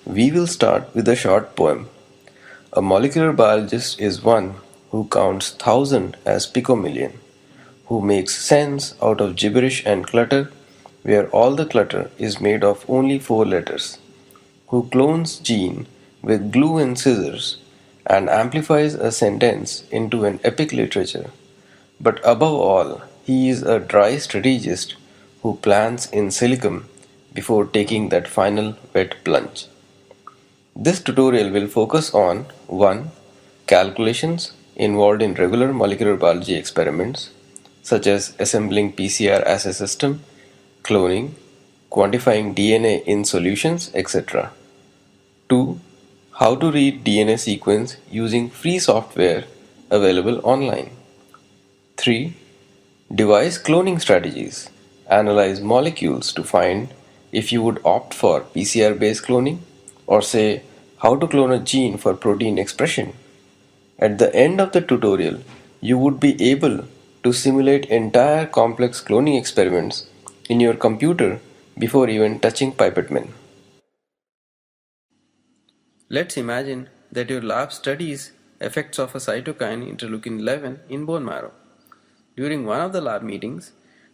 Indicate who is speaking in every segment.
Speaker 1: We will start with a short poem. A molecular biologist is one who counts thousand as picomillion, who makes sense out of gibberish and clutter, where all the clutter is made of only four letters, who clones gene with glue and scissors and amplifies a sentence into an epic literature. But above all, he is a dry strategist who plants in silicon before taking that final wet plunge. This tutorial will focus on 1. Calculations involved in regular molecular biology experiments such as assembling PCR assay system, cloning, quantifying DNA in solutions, etc. 2. How to read DNA sequence using free software available online. 3. Devise cloning strategies. Analyze molecules to find if you would opt for PCR based cloning or say how to clone a gene for protein expression. At the end of the tutorial, you would be able to simulate entire complex cloning experiments in your computer before even touching pipette pen. Let's imagine that your lab studies effects of a cytokine interleukin 11 in bone marrow. During one of the lab meetings,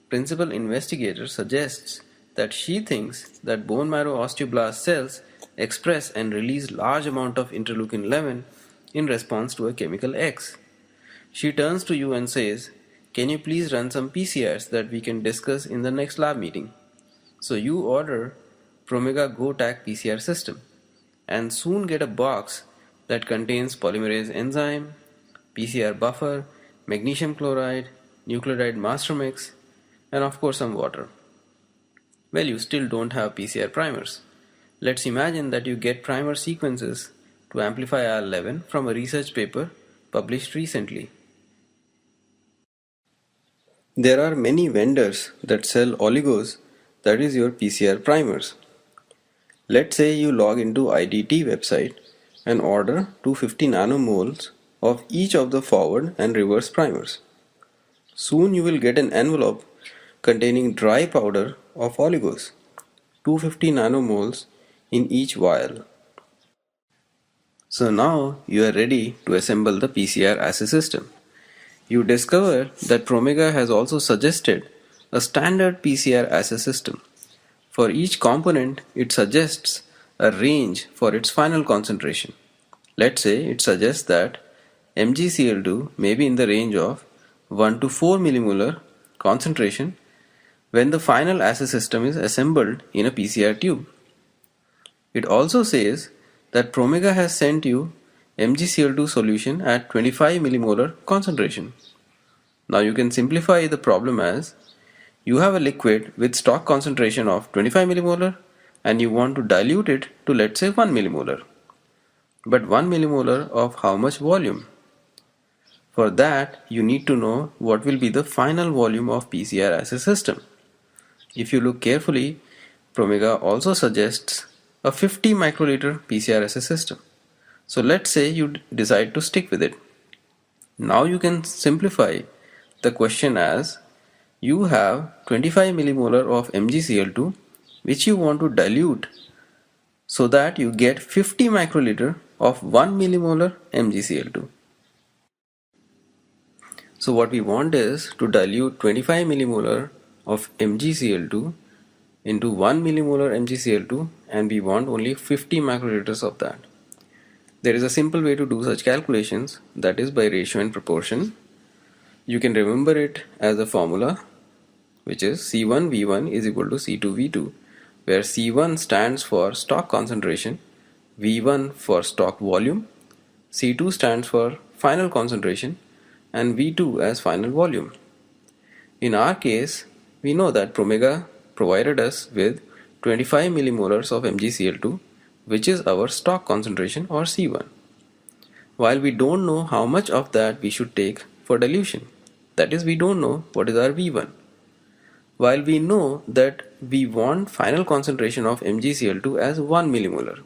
Speaker 1: principal investigator suggests that she thinks that bone marrow osteoblast cells express and release large amount of interleukin 11 in response to a chemical X. She turns to you and says, "Can you please run some PCRs that we can discuss in the next lab meeting?" So you order Promega GoTac PCR system and soon get a box that contains polymerase enzyme, PCR buffer, magnesium chloride, nucleotide master mix, and of course some water. Well, you still don't have PCR primers. Let's imagine that you get primer sequences to amplify R11 from a research paper published recently. There are many vendors that sell oligos, that is your PCR primers. Let's say you log into IDT website and order 250 nanomoles of each of the forward and reverse primers. Soon you will get an envelope containing dry powder of oligos, 250 nanomoles in each vial. So now you are ready to assemble the PCR assay system. You discover that Promega has also suggested a standard PCR assay system. For each component, it suggests a range for its final concentration. Let's say it suggests that MgCl2 may be in the range of 1 to 4 millimolar concentration when the final assay system is assembled in a PCR tube. It also says that Promega has sent you MgCl2 solution at 25 millimolar concentration. Now you can simplify the problem as you have a liquid with stock concentration of 25 millimolar and you want to dilute it to, let's say, 1 millimolar. But 1 millimolar of how much volume? For that, you need to know what will be the final volume of PCR assay system. If you look carefully, Promega also suggests a 50 microliter PCR assay system. So let's say you decide to stick with it. Now you can simplify the question as you have 25 millimolar of MgCl2 which you want to dilute so that you get 50 microliter of 1 millimolar MgCl2. So what we want is to dilute 25 millimolar of MgCl2 into 1 millimolar MgCl2 and we want only 50 microliters of that. There is a simple way to do such calculations, that is by ratio and proportion. You can remember it as a formula which is C1V1 is equal to C2V2, where C1 stands for stock concentration, V1 for stock volume, C2 stands for final concentration, and V2 as final volume. In our case, we know that Promega provided us with 25 millimolars of MgCl2, which is our stock concentration or C1. While we don't know how much of that we should take for dilution, that is, we don't know what is our V1. While we know that we want final concentration of MgCl2 as 1 millimolar,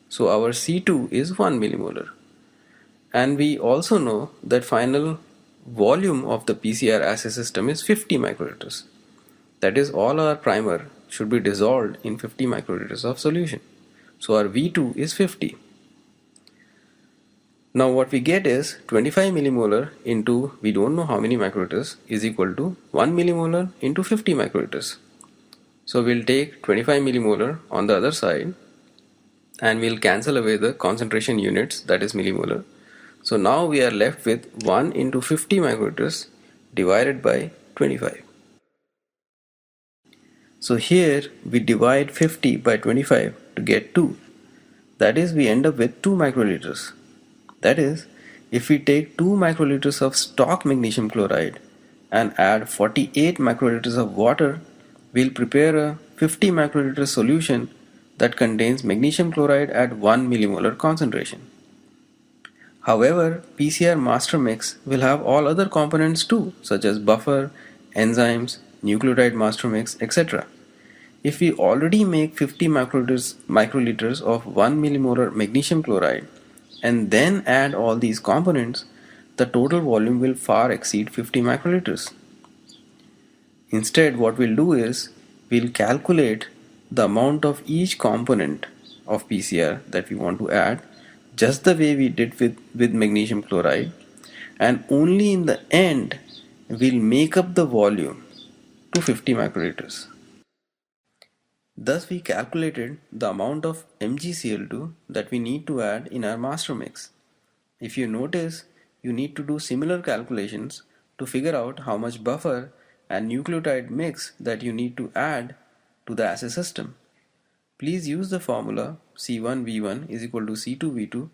Speaker 1: so our C2 is 1 millimolar. And we also know that final volume of the PCR assay system is 50 microliters. That is, all our primer should be dissolved in 50 microliters of solution. So our V2 is 50. Now what we get is 25 millimolar into we don't know how many microliters is equal to 1 millimolar into 50 microliters. So we'll take 25 millimolar on the other side and we'll cancel away the concentration units, that is millimolar. So now we are left with 1 into 50 microliters divided by 25. So here we divide 50 by 25 to get 2. That is, we end up with 2 microliters. That is, if we take 2 microliters of stock magnesium chloride and add 48 microliters of water, we'll prepare a 50 microliter solution that contains magnesium chloride at 1 millimolar concentration. However, PCR master mix will have all other components too, such as buffer, enzymes, nucleotide master mix, etc. If we already make 50 microliters of 1 millimolar magnesium chloride and then add all these components, the total volume will far exceed 50 microliters. Instead, what we'll do is we'll calculate the amount of each component of PCR that we want to add, just the way we did with magnesium chloride, and only in the end we'll make up the volume to 50 microliters. Thus we calculated the amount of MgCl2 that we need to add in our master mix. If you notice, you need to do similar calculations to figure out how much buffer and nucleotide mix that you need to add to the assay system. Please use the formula C1V1 is equal to C2V2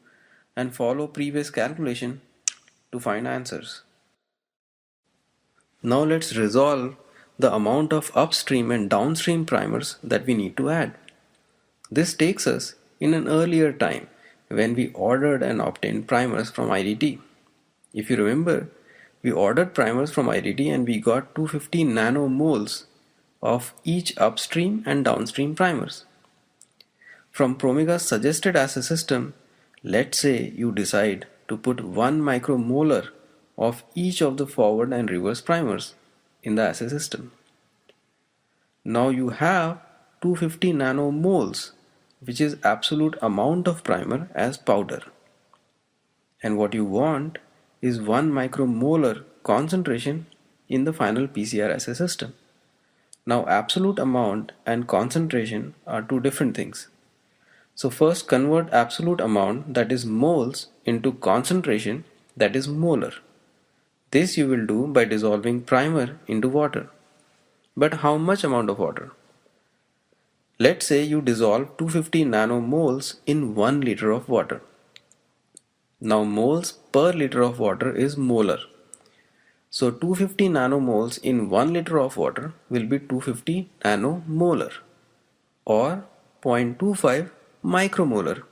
Speaker 1: and follow previous calculation to find answers. Now let's resolve the amount of upstream and downstream primers that we need to add. This takes us in an earlier time when we ordered and obtained primers from IDT. If you remember, we ordered primers from IDT and we got 250 nanomoles of each upstream and downstream primers. From Promega's suggested assay system, let's say you decide to put 1 micromolar of each of the forward and reverse primers in the assay system. Now you have 250 nanomoles, which is absolute amount of primer as powder. And what you want is 1 micromolar concentration in the final PCR assay system. Now absolute amount and concentration are two different things. So first convert absolute amount, that is moles, into concentration, that is molar. This you will do by dissolving primer into water. But how much amount of water? Let's say you dissolve 250 nanomoles in 1 liter of water. Now moles per liter of water is molar. So 250 nanomoles in 1 liter of water will be 250 nanomolar or 0.25 micromolar.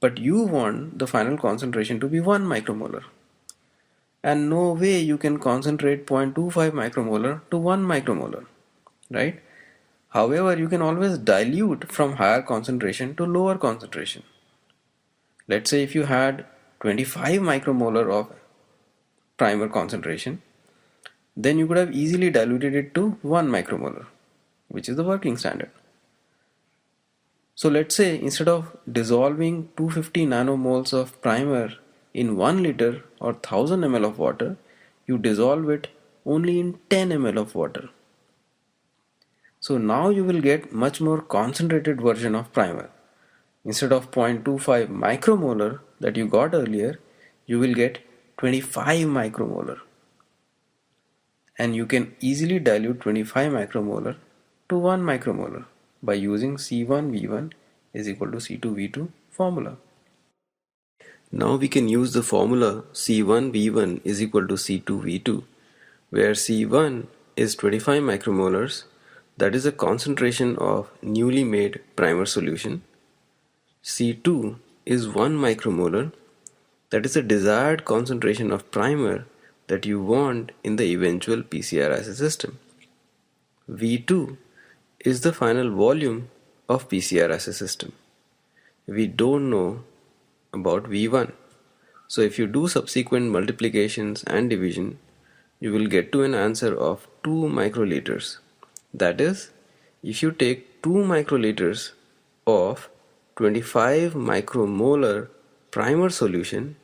Speaker 1: But you want the final concentration to be 1 micromolar. And no way you can concentrate 0.25 micromolar to 1 micromolar, right? However, you can always dilute from higher concentration to lower concentration. Let's say if you had 25 micromolar of primer concentration, then you could have easily diluted it to 1 micromolar, which is the working standard. So let's say instead of dissolving 250 nanomoles of primer in 1 liter or 1000 ml of water, you dissolve it only in 10 ml of water. So now you will get much more concentrated version of primer. Instead of 0.25 micromolar that you got earlier, you will get 25 micromolar. And you can easily dilute 25 micromolar to 1 micromolar by using C1V1 is equal to C2V2 formula. Now we can use the formula C1V1 is equal to C2V2, where C1 is 25 micromolars, that is a concentration of newly made primer solution. C2 is 1 micromolar, that is a desired concentration of primer that you want in the eventual PCR assay system. V2 is the final volume of PCR assay system. We don't know about V1. So if you do subsequent multiplications and division, you will get to an answer of 2 microliters. That is, if you take 2 microliters of 25 micromolar primer solution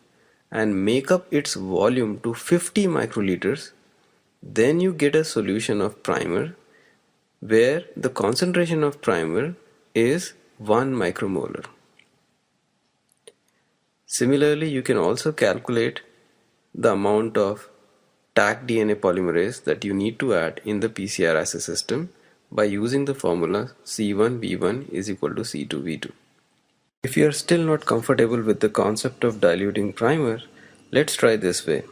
Speaker 1: and make up its volume to 50 microliters, then you get a solution of primer where the concentration of primer is 1 micromolar. Similarly, you can also calculate the amount of Taq DNA polymerase that you need to add in the PCR assay system by using the formula C1V1 is equal to C2V2. If you are still not comfortable with the concept of diluting primer, let's try this way.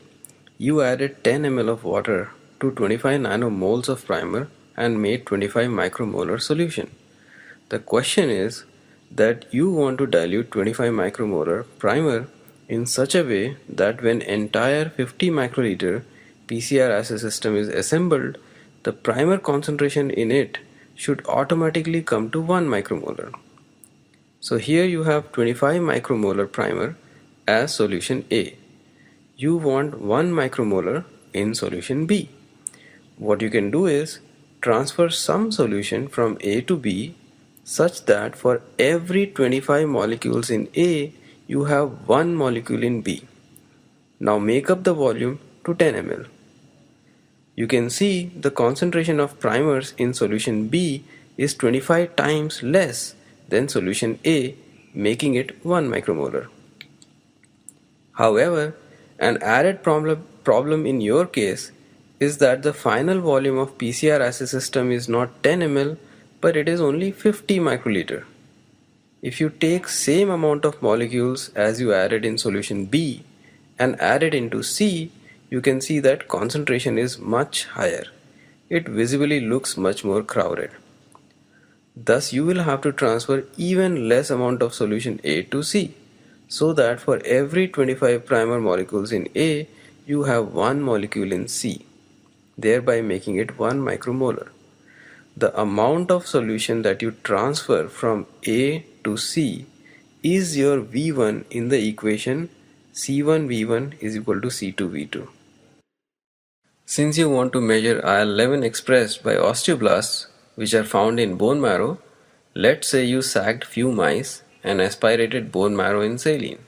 Speaker 1: You added 10 ml of water to 25 nanomoles of primer and made 25 micromolar solution. The question is that you want to dilute 25 micromolar primer in such a way that when entire 50 microliter PCR assay system is assembled, the primer concentration in it should automatically come to 1 micromolar. So here you have 25 micromolar primer as solution A. You want 1 micromolar in solution B. What you can do is transfer some solution from A to B such that for every 25 molecules in A, you have 1 molecule in B. Now make up the volume to 10 ml. You can see the concentration of primers in solution B is 25 times less than solution A, making it 1 micromolar. However, an added problem in your case is that the final volume of PCR assay system is not 10 ml, but it is only 50 microliter. If you take same amount of molecules as you added in solution B and add it into C, you can see that concentration is much higher. It visibly looks much more crowded. Thus you will have to transfer even less amount of solution A to C, so that for every 25 primer molecules in A, you have 1 molecule in C, thereby making it 1 micromolar. The amount of solution that you transfer from A to C is your V1 in the equation C1V1 is equal to C2V2. Since you want to measure IL-11 expressed by osteoblasts which are found in bone marrow, let's say you sacked few mice and aspirated bone marrow in saline,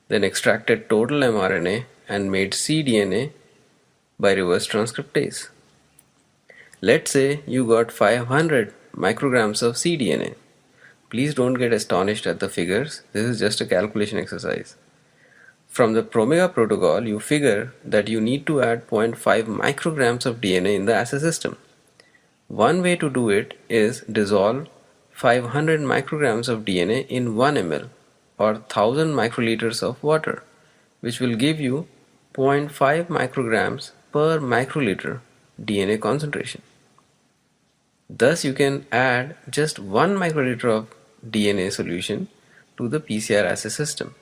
Speaker 1: then extracted total mRNA and made cDNA by reverse transcriptase. Let's say you got 500 micrograms of cDNA. Please don't get astonished at the figures, this is just a calculation exercise. From the Promega protocol, you figure that you need to add 0.5 micrograms of DNA in the assay system. One way to do it is dissolve 500 micrograms of DNA in 1 ml or 1000 microliters of water, which will give you 0.5 micrograms per microliter DNA concentration. Thus you can add just 1 microliter of DNA solution to the PCR assay system.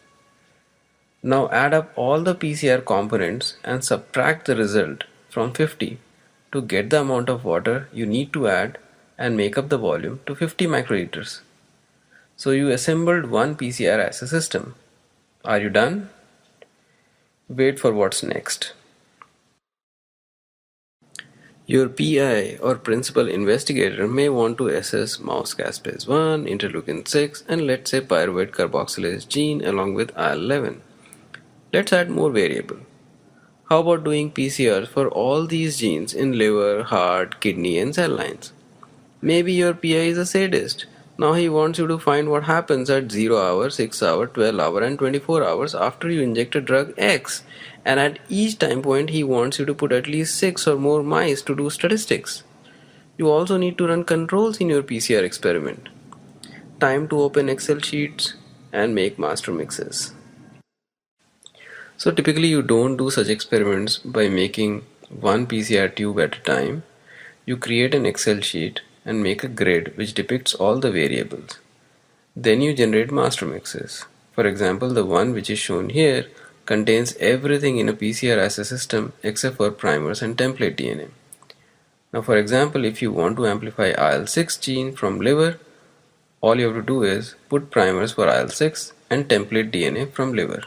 Speaker 1: Now add up all the PCR components and subtract the result from 50 to get the amount of water you need to add and make up the volume to 50 microliters. So you assembled one PCR assay system. Are you done? Wait for what's next. Your PI or principal investigator may want to assess mouse caspase 1, interleukin 6 and let's say pyruvate carboxylase gene along with IL-11. Let's add more variable. How about doing PCRs for all these genes in liver, heart, kidney and cell lines? Maybe your PI is a sadist. Now he wants you to find what happens at 0 hour, 6 hour, 12 hour and 24 hours after you inject a drug X. And at each time point he wants you to put at least 6 or more mice to do statistics. You also need to run controls in your PCR experiment. Time to open Excel sheets and make master mixes. So typically you don't do such experiments by making one PCR tube at a time. You create an Excel sheet and make a grid which depicts all the variables. Then you generate master mixes. For example, the one which is shown here contains everything in a PCR assay system except for primers and template DNA. Now for example, if you want to amplify IL-6 gene from liver, all you have to do is put primers for IL-6 and template DNA from liver.